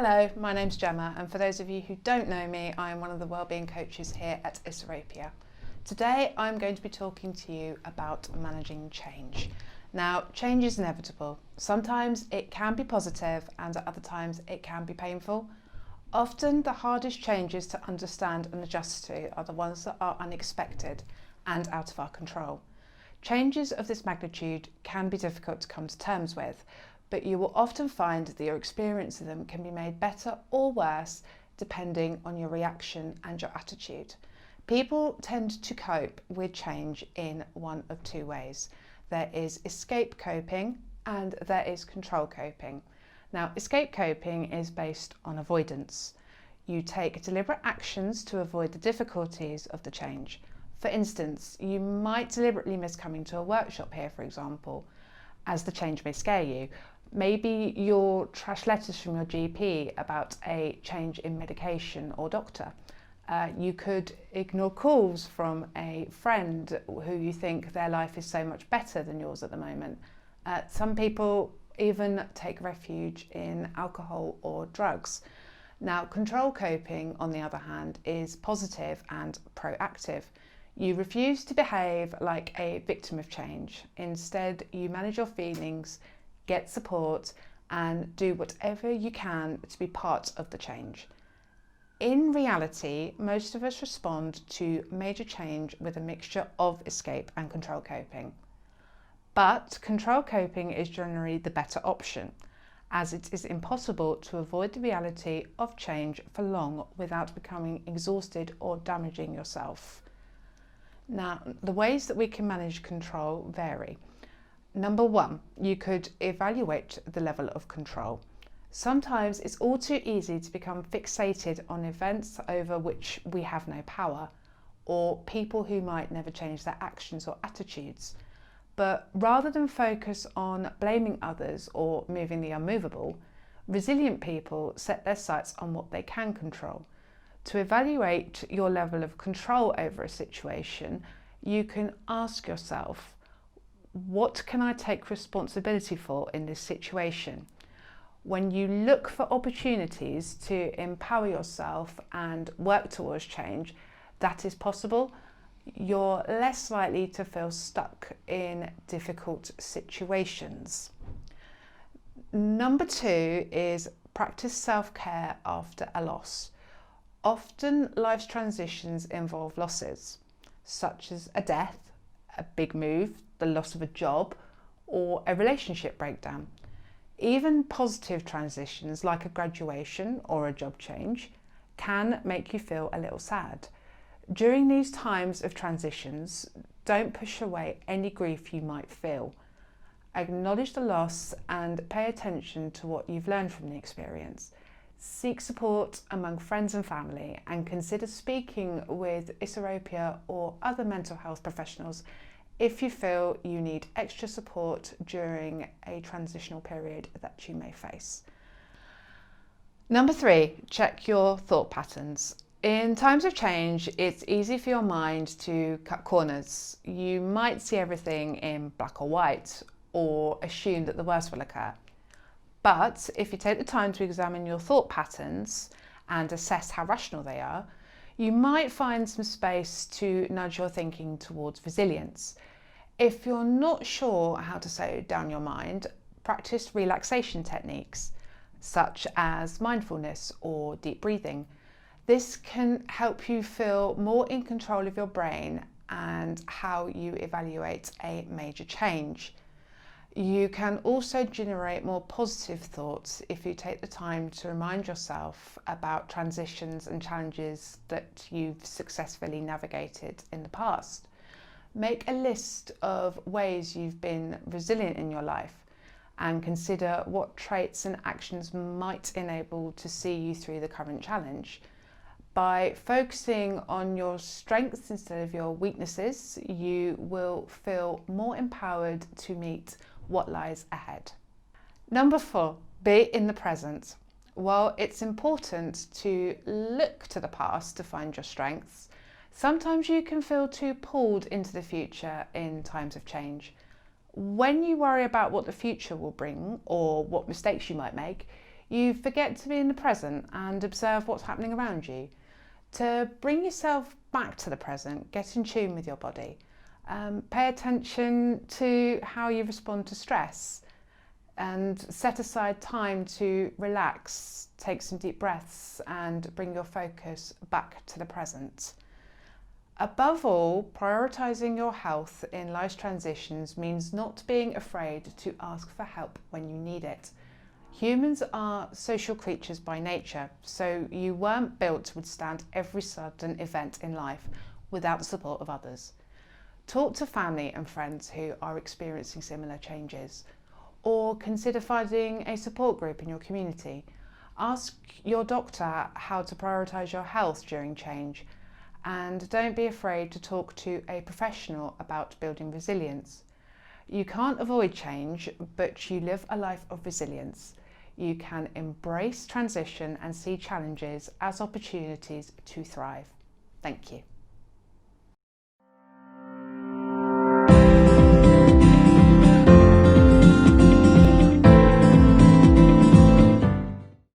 Hello, my name's Gemma, and for those of you who don't know me, I am one of the wellbeing coaches here at Isorropia. Today I'm going to be talking to you about managing change. Now, change is inevitable. Sometimes it can be positive and at other times it can be painful. Often the hardest changes to understand and adjust to are the ones that are unexpected and out of our control. Changes of this magnitude can be difficult to come to terms with, but you will often find that your experience of them can be made better or worse depending on your reaction and your attitude. People tend to cope with change in one of two ways. There is escape coping and there is control coping. Now, escape coping is based on avoidance. You take deliberate actions to avoid the difficulties of the change. For instance, you might deliberately miss coming to a workshop here, for example, as the change may scare you. Maybe you'll trash letters from your GP about a change in medication or doctor. You could ignore calls from a friend who you think their life is so much better than yours at the moment. Some people even take refuge in alcohol or drugs. Now, control coping, on the other hand, is positive and proactive. You refuse to behave like a victim of change. Instead, you manage your feelings, get support, and do whatever you can to be part of the change. In reality, most of us respond to major change with a mixture of escape and control coping. But control coping is generally the better option, as it is impossible to avoid the reality of change for long without becoming exhausted or damaging yourself. Now, the ways that we can manage control vary. Number one, you could evaluate the level of control. Sometimes it's all too easy to become fixated on events over which we have no power, or people who might never change their actions or attitudes. But rather than focus on blaming others or moving the unmovable, resilient people set their sights on what they can control. To evaluate your level of control over a situation, you can ask yourself, what can I take responsibility for in this situation? When you look for opportunities to empower yourself and work towards change that is possible, you're less likely to feel stuck in difficult situations. Number two is practice self-care after a loss. Often life's transitions involve losses, such as a death, a big move, the loss of a job, or a relationship breakdown. Even positive transitions like a graduation or a job change can make you feel a little sad. During these times of transitions, don't push away any grief you might feel. Acknowledge the loss and pay attention to what you've learned from the experience. Seek support among friends and family and consider speaking with Isorropia or other mental health professionals if you feel you need extra support during a transitional period that you may face. Number three, check your thought patterns. In times of change, it's easy for your mind to cut corners. You might see everything in black or white or assume that the worst will occur. But if you take the time to examine your thought patterns and assess how rational they are, you might find some space to nudge your thinking towards resilience. If you're not sure how to slow down your mind, practice relaxation techniques such as mindfulness or deep breathing. This can help you feel more in control of your brain and how you evaluate a major change. You can also generate more positive thoughts if you take the time to remind yourself about transitions and challenges that you've successfully navigated in the past. Make a list of ways you've been resilient in your life and consider what traits and actions might enable to see you through the current challenge. By focusing on your strengths instead of your weaknesses, you will feel more empowered to meet what lies ahead. Number four, be in the present. While it's important to look to the past to find your strengths, sometimes you can feel too pulled into the future in times of change. When you worry about what the future will bring or what mistakes you might make, You forget to be in the present and observe what's happening around you. To bring yourself back to the present, get in tune with your body. Pay attention to how you respond to stress and set aside time to relax, take some deep breaths and bring your focus back to the present. Above all, prioritising your health in life's transitions means not being afraid to ask for help when you need it. Humans are social creatures by nature, so you weren't built to withstand every sudden event in life without the support of others. Talk to family and friends who are experiencing similar changes, or consider finding a support group in your community. Ask your doctor how to prioritise your health during change, and don't be afraid to talk to a professional about building resilience. You can't avoid change, but you live a life of resilience. You can embrace transition and see challenges as opportunities to thrive. Thank you.